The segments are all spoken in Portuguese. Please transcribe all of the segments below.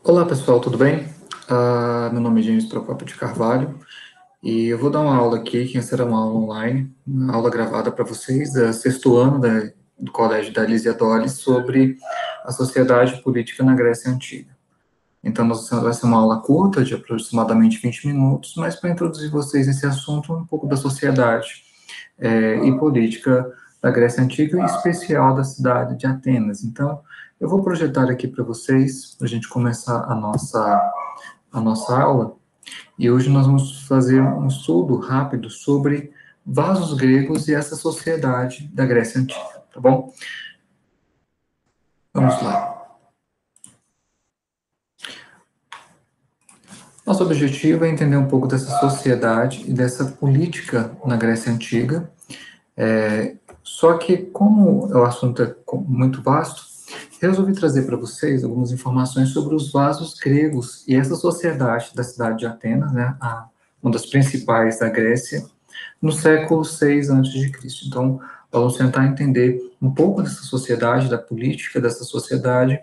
Olá pessoal, tudo bem? Meu nome é James Procopio de Carvalho e eu vou dar uma aula aqui, que será uma aula online, uma aula gravada para vocês, da sexto ano do Colégio da Lísia-Dolly, sobre a sociedade política na Grécia Antiga. Então, vai ser uma aula curta, de aproximadamente 20 minutos, mas para introduzir vocês nesse assunto, um pouco da sociedade e política da Grécia Antiga, em especial da cidade de Atenas. Então, eu vou projetar aqui para vocês, para a gente começar a nossa aula, e hoje nós vamos fazer um estudo rápido sobre vasos gregos e essa sociedade da Grécia Antiga, tá bom? Vamos lá. Nosso objetivo é entender um pouco dessa sociedade e dessa política na Grécia Antiga. Só que, como o assunto é muito vasto, resolvi trazer para vocês algumas informações sobre os vasos gregos e essa sociedade da cidade de Atenas, né, uma das principais da Grécia, no século 6 a.C. Então, vamos tentar entender um pouco dessa sociedade, da política dessa sociedade,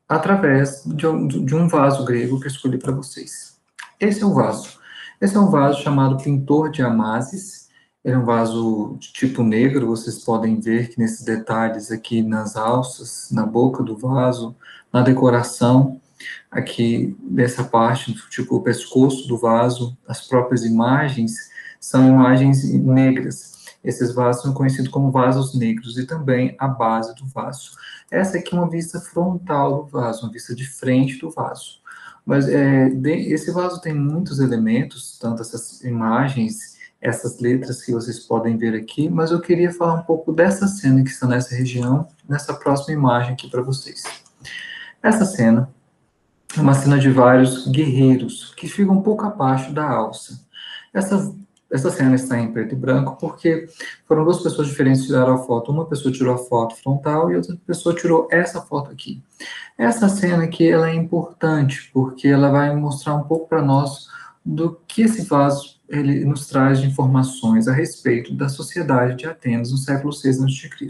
através de um vaso grego que eu escolhi para vocês. Esse é o vaso. Esse é um vaso chamado Pintor de Amasis. Ele é um vaso de tipo negro, vocês podem ver que nesses detalhes aqui nas alças, na boca do vaso, na decoração, aqui nessa parte, tipo o pescoço do vaso, as próprias imagens são imagens negras. Esses vasos são conhecidos como vasos negros e também a base do vaso. Essa aqui é uma vista frontal do vaso, uma vista de frente do vaso. Mas esse vaso tem muitos elementos, tanto essas imagens, essas letras que vocês podem ver aqui, mas eu queria falar um pouco dessa cena que está nessa região, nessa próxima imagem aqui para vocês. Essa cena é uma cena de vários guerreiros que ficam um pouco abaixo da alça. Essa cena está em preto e branco porque foram duas pessoas diferentes que tiraram a foto. Uma pessoa tirou a foto frontal e outra pessoa tirou essa foto aqui. Essa cena aqui ela é importante porque ela vai mostrar um pouco para nós do que esse vaso ele nos traz de informações a respeito da sociedade de Atenas no século 6 a.C. Para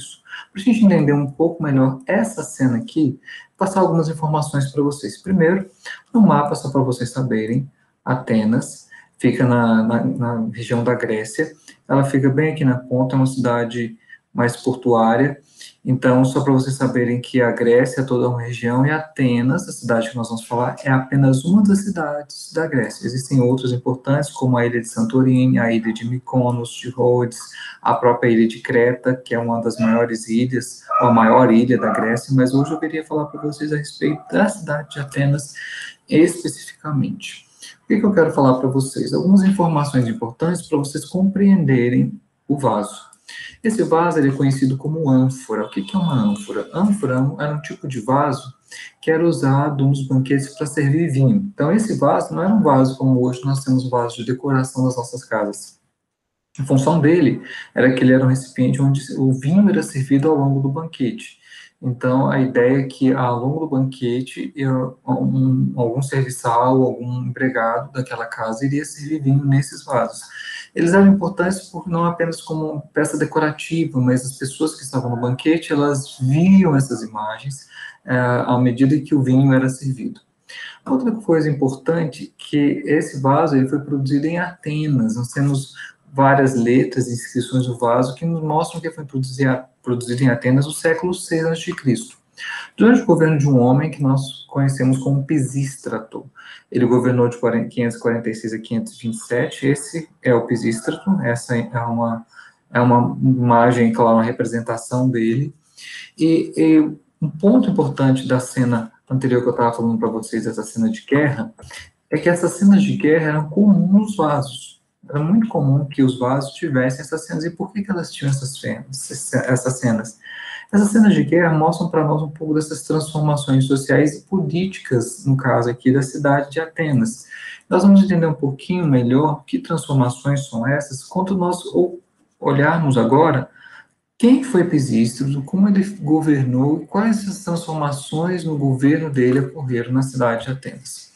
a gente entender um pouco melhor essa cena aqui, vou passar algumas informações para vocês. Primeiro, no mapa, só para vocês saberem, Atenas fica na região da Grécia, ela fica bem aqui na ponta, é uma cidade mais portuária. Então, só para vocês saberem que a Grécia é toda uma região e Atenas, a cidade que nós vamos falar, é apenas uma das cidades da Grécia. Existem outras importantes, como a ilha de Santorini, a ilha de Mykonos, de Rhodes, a própria ilha de Creta, que é uma das maiores ilhas, ou a maior ilha da Grécia, mas hoje eu queria falar para vocês a respeito da cidade de Atenas especificamente. O que eu quero falar para vocês? Algumas informações importantes para vocês compreenderem o vaso. Esse vaso ele é conhecido como ânfora. O que é uma ânfora? Ânfora era um tipo de vaso que era usado nos banquetes para servir vinho. Então, esse vaso não era um vaso como hoje nós temos vasos de decoração das nossas casas. A função dele era que ele era um recipiente onde o vinho era servido ao longo do banquete. Então, a ideia é que ao longo do banquete, algum serviçal, algum empregado daquela casa iria servir vinho nesses vasos. Eles eram importantes não apenas como peça decorativa, mas as pessoas que estavam no banquete, elas viam essas imagens à medida que o vinho era servido. Outra coisa importante que esse vaso ele foi produzido em Atenas. Nós temos várias letras e inscrições do vaso que nos mostram que foi produzido em Atenas no século 6 a.C. Durante o governo de um homem que nós conhecemos como Pisístrato. Ele governou de 546 a 527, esse é o Pisístrato, essa é uma imagem, claro, uma representação dele. E um ponto importante da cena anterior que eu estava falando para vocês, essa cena de guerra, é que essas cenas de guerra eram comuns nos vasos. Era muito comum que os vasos tivessem essas cenas. E por que elas tinham essas cenas? Essas cenas de guerra mostram para nós um pouco dessas transformações sociais e políticas, no caso aqui, da cidade de Atenas. Nós vamos entender um pouquinho melhor que transformações são essas, quando nós olharmos agora quem foi Pisístrato, como ele governou, quais as transformações no governo dele ocorreram na cidade de Atenas.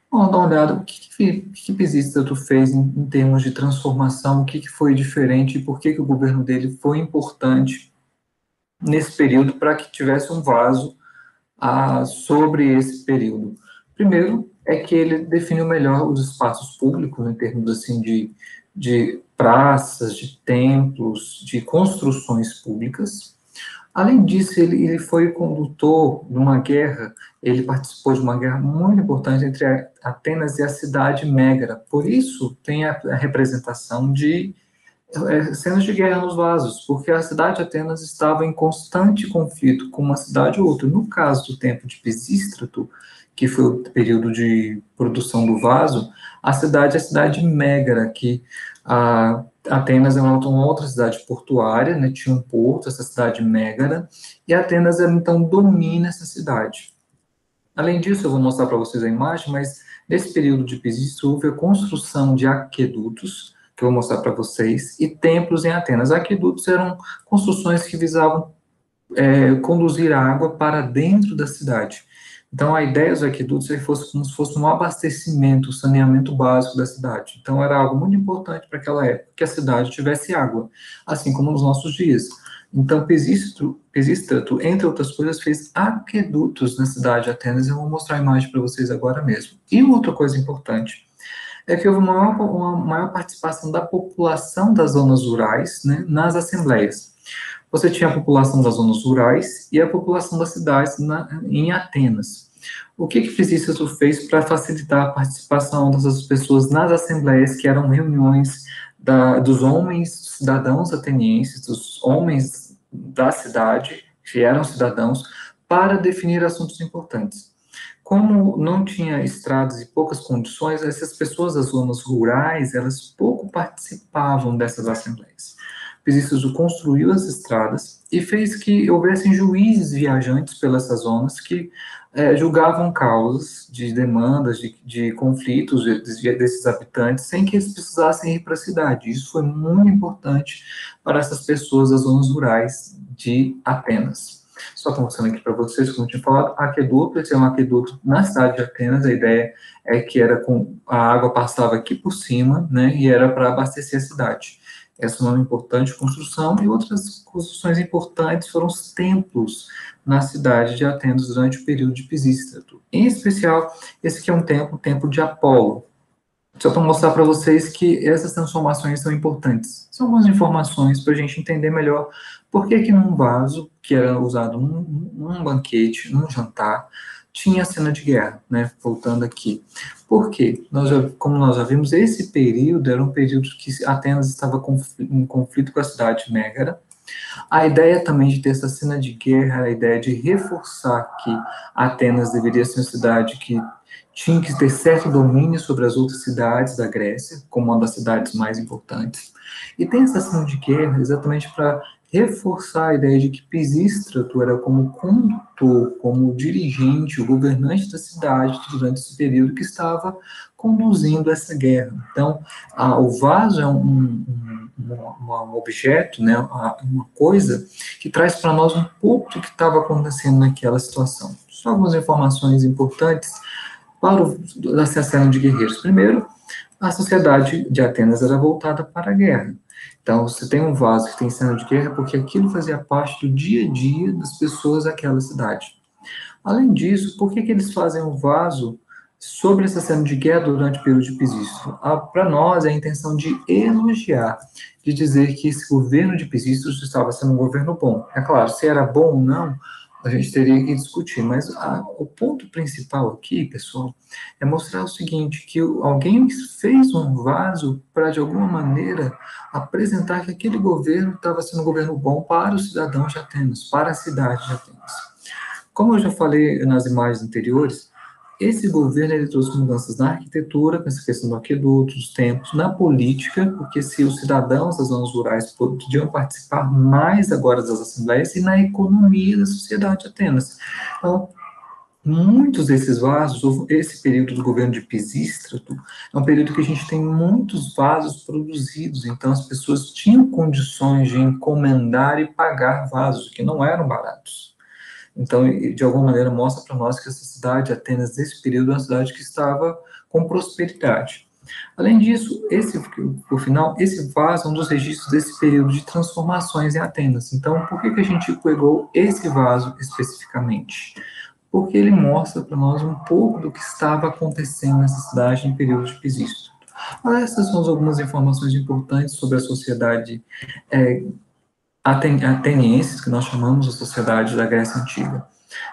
Vamos dar uma olhada, o que Pisístrato fez em termos de transformação, o que foi diferente e por que o governo dele foi importante nesse período para que tivesse um vaso sobre esse período. Primeiro, é que ele definiu melhor os espaços públicos, em termos assim de praças, de templos, de construções públicas. Além disso, ele foi o condutor de uma guerra, ele participou de uma guerra muito importante entre Atenas e a cidade Mégara. Por isso, tem a representação de cenas de guerra nos vasos, porque a cidade de Atenas estava em constante conflito com uma cidade ou outra. No caso do tempo de Pisístrato, que foi o período de produção do vaso, a cidade é a cidade de Mégara, que Atenas é uma outra cidade portuária, né, tinha um porto, essa cidade Mégara, e Atenas então domina essa cidade. Além disso, eu vou mostrar para vocês a imagem, mas nesse período de Pisístrato houve a construção de aquedutos, que eu vou mostrar para vocês, e templos em Atenas. Aquedutos eram construções que visavam conduzir água para dentro da cidade. Então, a ideia dos aquedutos é que fosse como se fosse um abastecimento, um saneamento básico da cidade. Então, era algo muito importante para aquela época, que a cidade tivesse água, assim como nos nossos dias. Então, Pisístrato, entre outras coisas, fez aquedutos na cidade de Atenas. Eu vou mostrar a imagem para vocês agora mesmo. E outra coisa importante é que houve uma maior participação da população das zonas rurais, né, nas assembleias. Você tinha a população das zonas rurais e a população das cidades em Atenas. O que Pisístrato fez para facilitar a participação dessas pessoas nas assembleias, que eram reuniões dos homens cidadãos atenienses, dos homens da cidade, que eram cidadãos, para definir assuntos importantes? Como não tinha estradas e poucas condições, essas pessoas das zonas rurais, elas pouco participavam dessas assembleias. Pisístrato construiu as estradas e fez que houvessem juízes viajantes pelas zonas que julgavam causas de demandas, de conflitos desses habitantes, sem que eles precisassem ir para a cidade. Isso foi muito importante para essas pessoas das zonas rurais de Atenas. Só estou mostrando aqui para vocês, como eu tinha falado, aqueduto, esse é um aqueduto na cidade de Atenas. A ideia é que a água passava aqui por cima, né, e era para abastecer a cidade. Essa é uma importante construção, e outras construções importantes foram os templos na cidade de Atenas durante o período de Pisístrato. Em especial, esse aqui é um templo, o templo de Apolo. Só para mostrar para vocês que essas transformações são importantes. São algumas informações para a gente entender melhor por que num vaso, que era usado num banquete, num jantar, tinha cena de guerra, né? Voltando aqui. Por quê? Como nós já vimos, esse período era um período que Atenas estava em conflito com a cidade de Mégara. A ideia também de ter essa cena de guerra, a ideia de reforçar que Atenas deveria ser uma cidade que tinha que ter certo domínio sobre as outras cidades da Grécia, como uma das cidades mais importantes. E tem essa cena de guerra exatamente para reforçar a ideia de que Pisístrato era como condutor, como dirigente, o governante da cidade durante esse período que estava conduzindo essa guerra. Então, o vaso é um objeto, né, uma coisa que traz para nós um pouco do que estava acontecendo naquela situação. Só algumas informações importantes para essa cena de guerreiros. Primeiro, a sociedade de Atenas era voltada para a guerra. Então, você tem um vaso que tem cena de guerra porque aquilo fazia parte do dia a dia das pessoas daquela cidade. Além disso, por que eles fazem um vaso sobre essa cena de guerra durante o período de Pisístrato? Para nós, é a intenção de elogiar, de dizer que esse governo de Pisístrato estava sendo um governo bom. É claro, se era bom ou não, a gente teria que discutir, mas o ponto principal aqui, pessoal, é mostrar o seguinte, que alguém fez um vaso para, de alguma maneira, apresentar que aquele governo estava sendo um governo bom para os cidadãos de Atenas, para a cidade de Atenas. Como eu já falei nas imagens anteriores, esse governo ele trouxe mudanças na arquitetura, com essa questão do aqueduto, dos templos, na política, porque se os cidadãos das zonas rurais podiam participar mais agora das assembleias, e na economia da sociedade de Atenas. Então, muitos desses vasos, esse período do governo de Pisístrato, é um período que a gente tem muitos vasos produzidos, então as pessoas tinham condições de encomendar e pagar vasos, que não eram baratos. Então, de alguma maneira, mostra para nós que essa cidade, Atenas, nesse período, é uma cidade que estava com prosperidade. Além disso, por final, esse vaso é um dos registros desse período de transformações em Atenas. Então, por que a gente pegou esse vaso especificamente? porque ele mostra para nós um pouco do que estava acontecendo nessa cidade em período de Pisístro. Essas são algumas informações importantes sobre a sociedade ateniense, que nós chamamos de sociedade da Grécia Antiga.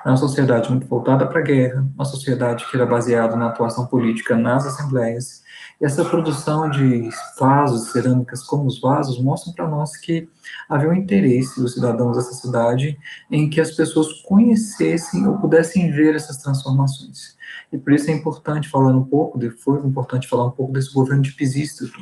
É uma sociedade muito voltada para a guerra, uma sociedade que era baseada na atuação política nas assembleias, e essa produção de vasos, cerâmicas como os vasos, mostram para nós que havia um interesse dos cidadãos dessa cidade em que as pessoas conhecessem ou pudessem ver essas transformações. E por isso é importante falar um pouco, foi importante falar um pouco desse governo de Pisístrato,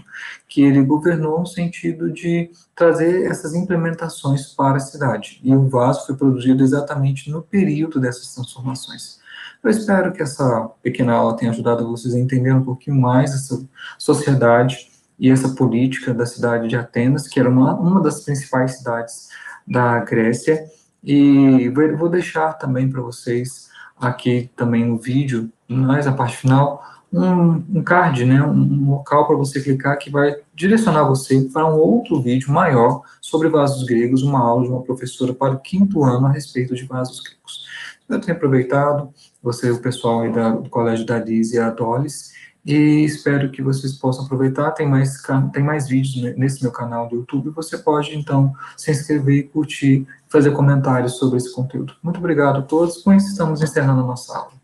que ele governou no sentido de trazer essas implementações para a cidade. E o vaso foi produzido exatamente no período dessas transformações. Eu espero que essa pequena aula tenha ajudado vocês a entender um pouquinho mais essa sociedade e essa política da cidade de Atenas, que era uma das principais cidades da Grécia. E vou deixar também para vocês aqui também no vídeo, mais a parte final, um card, né, um local para você clicar que vai direcionar você para um outro vídeo maior sobre vasos gregos, uma aula de uma professora para o 5º ano a respeito de vasos gregos. Eu tenho aproveitado, você, o pessoal aí do Colégio da Liz e a Dolis, e espero que vocês possam aproveitar. Tem mais vídeos nesse meu canal do YouTube. Você pode, então, se inscrever e curtir, fazer comentários sobre esse conteúdo. Muito obrigado a todos. Com isso, estamos encerrando a nossa aula.